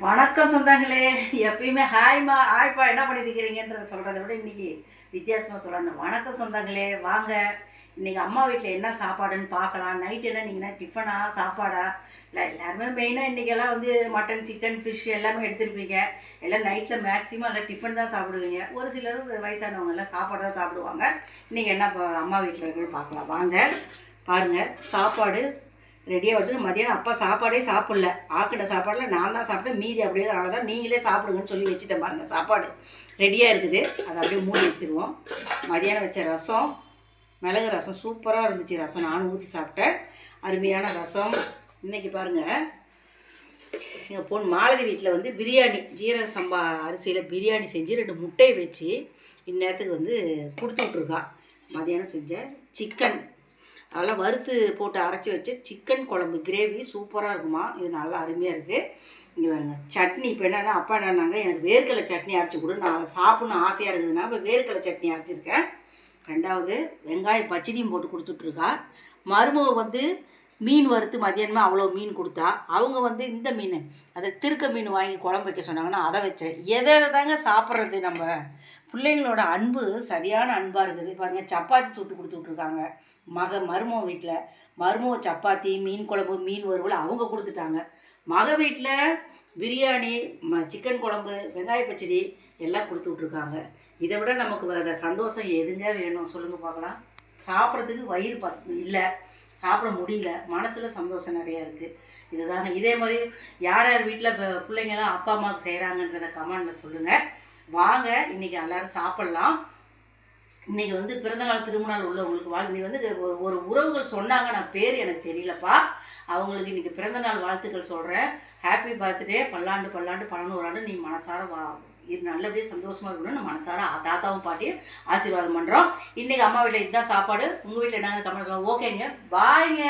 வணக்கம் சொந்தங்களே. எப்பயுமே ஹாய்மா ஹாய்ப்பா என்ன பண்ணிட்டு இருக்கிறீங்கன்றத சொல்கிறத விட இன்றைக்கி வித்தியாசமாக சொல்லணும். வணக்கம் சொந்தங்களே, வாங்க இன்றைக்கி அம்மா வீட்டில் என்ன சாப்பாடுன்னு பார்க்கலாம். நைட்டு என்ன நீங்கள் டிஃபனா சாப்பாடா? இல்லை எல்லாருமே மெயினாக இன்றைக்கெல்லாம் வந்து மட்டன் சிக்கன் ஃபிஷ் எல்லாமே எடுத்துருப்பீங்க. எல்லாம் நைட்டில் மேக்ஸிமம் எல்லாம் டிஃபன் தான் சாப்பிடுவீங்க. ஒரு சிலர் வயசானவங்க எல்லாம் சாப்பாடு தான் சாப்பிடுவாங்க. இன்றைக்கி என்ன அம்மா வீட்டில் இருக்குன்னு பார்க்கலாம் வாங்க. பாருங்கள், சாப்பாடு ரெடியாக வச்சுட்டு மதியானம் அப்பா சாப்பாடே சாப்பிடல. ஆக்கிட்ட சாப்பாடில் நான் தான் சாப்பிட்டேன், மீதி அப்படியே தான் நீங்களே சாப்பிடுங்கன்னு சொல்லி வச்சுட்டேன். பாருங்கள், சாப்பாடு ரெடியாக இருக்குது. அதை அப்படியே மூடி வச்சுருவோம். மதியானம் வச்ச ரசம், மிளகு ரசம் சூப்பராக இருந்துச்சு. ரசம் நானும் ஊற்றி சாப்பிட்டேன், அருமையான ரசம். இன்றைக்கி பாருங்கள், எங்கள் பொண்ணு மாலதி வீட்டில் வந்து பிரியாணி, ஜீரக சம்பா அரிசியில் பிரியாணி செஞ்சு 2 முட்டையை வச்சு இந்நேரத்துக்கு வந்து கொடுத்து விட்ருக்கா. மதியானம் செஞ்ச சிக்கன் அதெல்லாம் வறுத்து போட்டு அரைச்சி வச்சு சிக்கன் குழம்பு கிரேவி சூப்பராக இருக்குமா. இது நல்லா அருமையாக இருக்குது. இங்கே பாருங்க, சட்னி. இப்போ என்னென்னா அப்பா என்னன்னாங்க, எனக்கு வேர்க்கடலை சட்னி அரைச்சி கொடு, நான் சாப்பிட்ணும் ஆசையாக இருக்குதுன்னா இப்போ வேர்க்கடலை சட்னி அரைச்சிருக்கேன். 2வது வெங்காய பச்சடியும் போட்டு கொடுத்துட்ருக்கா. மருமக வந்து மீன் வறுத்து மதியானமாக அவ்வளோ மீன் கொடுத்தா. அவங்க வந்து இந்த மீன், அதை திருக்க மீன் வாங்கி குழம்பு வைக்க சொன்னாங்கன்னா அதை வச்சேன். எதை தாங்க சாப்பிட்றது? நம்ம பிள்ளைங்களோட அன்பு சரியான அன்பாக இருக்குது. பாருங்கள், சப்பாத்தி சுட்டு கொடுத்துட்ருக்காங்க மருமக வீட்டில். மருமக சப்பாத்தி, மீன் குழம்பு, மீன் வறுவல் அவங்க கொடுத்துட்டாங்க. மக வீட்டில் பிரியாணி, சிக்கன் குழம்பு, வெங்காய பச்சடி எல்லாம் கொடுத்து விட்ருக்காங்க. இதை விட நமக்கு அந்த சந்தோஷம் எதுங்க வேணும் சொல்லுங்கள் பார்க்கலாம். சாப்பிட்றதுக்கு வயிறு இல்லை, சாப்பிட முடியல, மனசில் சந்தோஷம் நிறையா இருக்குது. இதுதாங்க. இதே மாதிரி யார் யார் வீட்டில் பிள்ளைங்களாம் அப்பா அம்மாவுக்கு செய்கிறாங்கன்றத கமெண்டில் சொல்லுங்கள். வாங்க இன்றைக்கி எல்லோரும் சாப்பிட்லாம். இன்றைக்கி வந்து பிறந்தநாள் திருமணம் உள்ளவங்களுக்கு வாழ்த்து. நீ வந்து ஒரு உறவுகள் சொன்னாங்க, நான் பேர் எனக்கு தெரியலப்பா. அவங்களுக்கு இன்றைக்கி பிறந்தநாள் வாழ்த்துக்கள் சொல்கிறேன். ஹாப்பி பர்த்டே, பல்லாண்டு பல்லாண்டு 11 ஆண்டு நீ மனசார இது நல்லபடியாக சந்தோஷமாக இருக்கணும். நம்ம மனசார தாத்தாவும் பாட்டியும் ஆசீர்வாதம் பண்ணுறோம். இன்றைக்கி அம்மா வீட்டில் இதுதான் சாப்பாடு. உங்கள் வீட்டில் என்னங்க கமெண்ட் சொல்லுங்கள். ஓகேங்க, பாய்ங்க.